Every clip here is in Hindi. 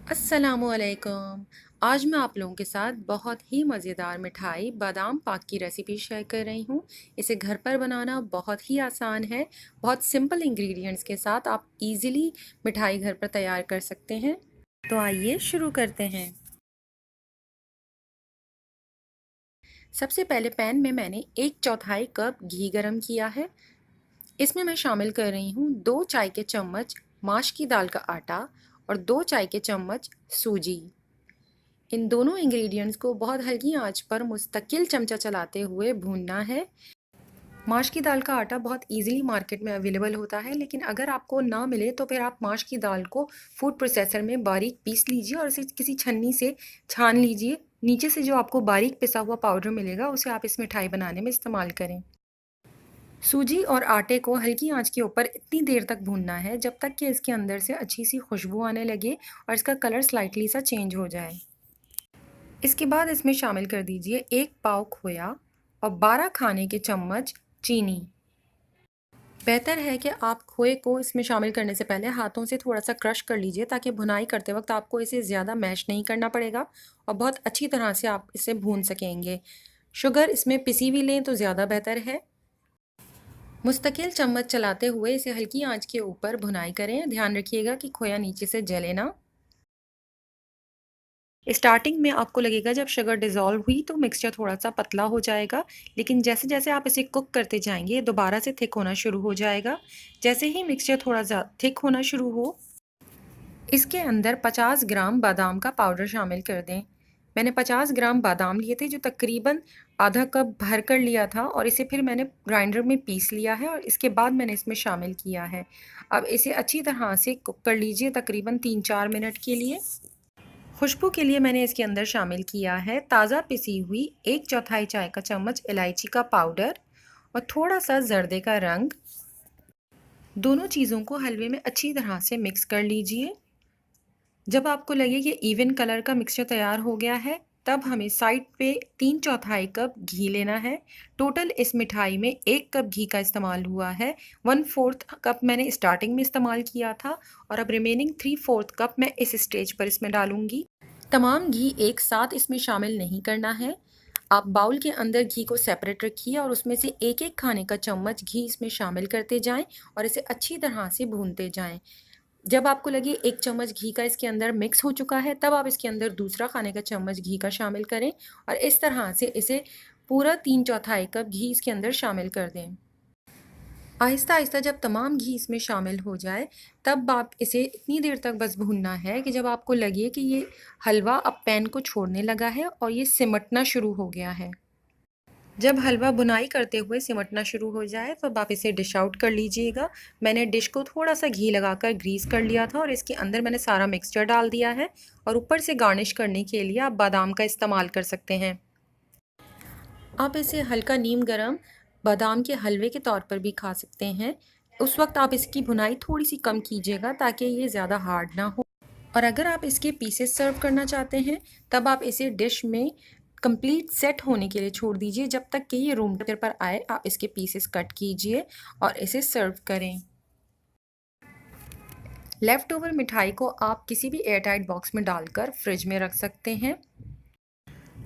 अस्सलामुअलैकुम। आज मैं आप लोगों के साथ बहुत ही मज़ेदार मिठाई बादाम पाक की रेसिपी शेयर कर रही हूँ। इसे घर पर बनाना बहुत ही आसान है। बहुत सिंपल इंग्रेडिएंट्स के साथ आप इजीली मिठाई घर पर तैयार कर सकते हैं। तो आइए शुरू करते हैं। सबसे पहले पैन में मैंने 1/4 कप घी गरम किया है। इसमें मैं शामिल कर रही हूँ 2 चाय के चम्मच माश की दाल का आटा और 2 चाय के चम्मच सूजी। इन दोनों इंग्रेडिएंट्स को बहुत हल्की आंच पर मुस्तकिल चमचा चलाते हुए भूनना है। माश की दाल का आटा बहुत इजीली मार्केट में अवेलेबल होता है, लेकिन अगर आपको ना मिले तो फिर आप माश की दाल को फूड प्रोसेसर में बारीक पीस लीजिए और इसे किसी छन्नी से छान लीजिए। नीचे से जो आपको बारीक पिसा हुआ पाउडर मिलेगा उसे आप इस मिठाई बनाने में इस्तेमाल करें। सूजी और आटे को हल्की आंच के ऊपर इतनी देर तक भूनना है जब तक कि इसके अंदर से अच्छी सी खुशबू आने लगे और इसका कलर स्लाइटली सा चेंज हो जाए। इसके बाद इसमें शामिल कर दीजिए 1 पाव खोया और 12 खाने के चम्मच चीनी। बेहतर है कि आप खोए को इसमें शामिल करने से पहले हाथों से थोड़ा सा क्रश कर लीजिए, ताकि भुनाई करते वक्त आपको इसे ज़्यादा मैश नहीं करना पड़ेगा और बहुत अच्छी तरह से आप इसे भून सकेंगे। शुगर इसमें पिसी हुई लें तो ज़्यादा बेहतर है। मुस्तकिल चम्मच चलाते हुए इसे हल्की आंच के ऊपर भुनाई करें। ध्यान रखिएगा कि खोया नीचे से जले ना। स्टार्टिंग में आपको लगेगा जब शुगर डिज़ोल्व हुई तो मिक्सचर थोड़ा सा पतला हो जाएगा, लेकिन जैसे जैसे आप इसे कुक करते जाएंगे दोबारा से थिक होना शुरू हो जाएगा। जैसे ही मिक्सचर थोड़ा सा थिक होना शुरू हो, इसके अंदर 50 ग्राम बादाम का पाउडर शामिल कर दें। मैंने 50 ग्राम बादाम लिए थे, जो तकरीबन आधा कप भर कर लिया था, और इसे फिर मैंने ग्राइंडर में पीस लिया है और इसके बाद मैंने इसमें शामिल किया है। अब इसे अच्छी तरह से कुक कर लीजिए तकरीबन 3-4 मिनट के लिए। खुशबू के लिए मैंने इसके अंदर शामिल किया है ताज़ा पिसी हुई 1/4 चाय का चम्मच इलायची का पाउडर और थोड़ा सा जर्दे का रंग। दोनों चीज़ों को हलवे में अच्छी तरह से मिक्स कर लीजिए। जब आपको लगे कि इवन कलर का मिक्सचर तैयार हो गया है, तब हमें साइड पे 3/4 कप घी लेना है। टोटल इस मिठाई में 1 कप घी का इस्तेमाल हुआ है। 1/4 कप मैंने स्टार्टिंग में इस्तेमाल किया था और अब रिमेनिंग 3/4 कप मैं इस स्टेज पर इसमें डालूंगी। तमाम घी एक साथ इसमें शामिल नहीं करना है। आप बाउल के अंदर घी को सेपरेट रखिए और उसमें से एक एक खाने का चम्मच घी इसमें शामिल करते जाएं और इसे अच्छी तरह से भूनते जाएं। जब आपको लगे 1 चम्मच घी का इसके अंदर मिक्स हो चुका है, तब आप इसके अंदर दूसरा खाने का चम्मच घी का शामिल करें और इस तरह से इसे पूरा 3/4 कप घी इसके अंदर शामिल कर दें। आहिस्ता आहिस्ता जब तमाम घी इसमें शामिल हो जाए, तब आप इसे इतनी देर तक बस भूनना है कि जब आपको लगे कि ये हलवा अब पैन को छोड़ने लगा है और ये सिमटना शुरू हो गया है। जब हलवा बुनाई करते हुए सिमटना शुरू हो जाए तो अब आप इसे डिश आउट कर लीजिएगा। मैंने डिश को थोड़ा सा घी लगाकर ग्रीस कर लिया था और इसके अंदर मैंने सारा मिक्सचर डाल दिया है, और ऊपर से गार्निश करने के लिए आप बादाम का इस्तेमाल कर सकते हैं। आप इसे हल्का नीम गरम बादाम के हलवे के तौर पर भी खा सकते हैं। उस वक्त आप इसकी भुनाई थोड़ी सी कम कीजिएगा ताकि ये ज़्यादा हार्ड ना हो। और अगर आप इसके पीसेस सर्व करना चाहते हैं, तब आप इसे डिश में कंप्लीट सेट होने के लिए छोड़ दीजिए। जब तक कि ये रूम टेम्परेचर पर आए आप इसके पीसेस कट कीजिए और इसे सर्व करें। लेफ़्ट ओवर मिठाई को आप किसी भी एयरटाइट बॉक्स में डालकर फ्रिज में रख सकते हैं।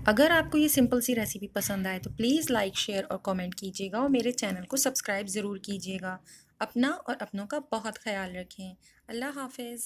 अगर आपको ये सिंपल सी रेसिपी पसंद आए तो प्लीज़ लाइक, शेयर और कमेंट कीजिएगा और मेरे चैनल को सब्सक्राइब ज़रूर कीजिएगा। अपना और अपनों का बहुत ख्याल रखें। अल्लाह हाफ़िज़।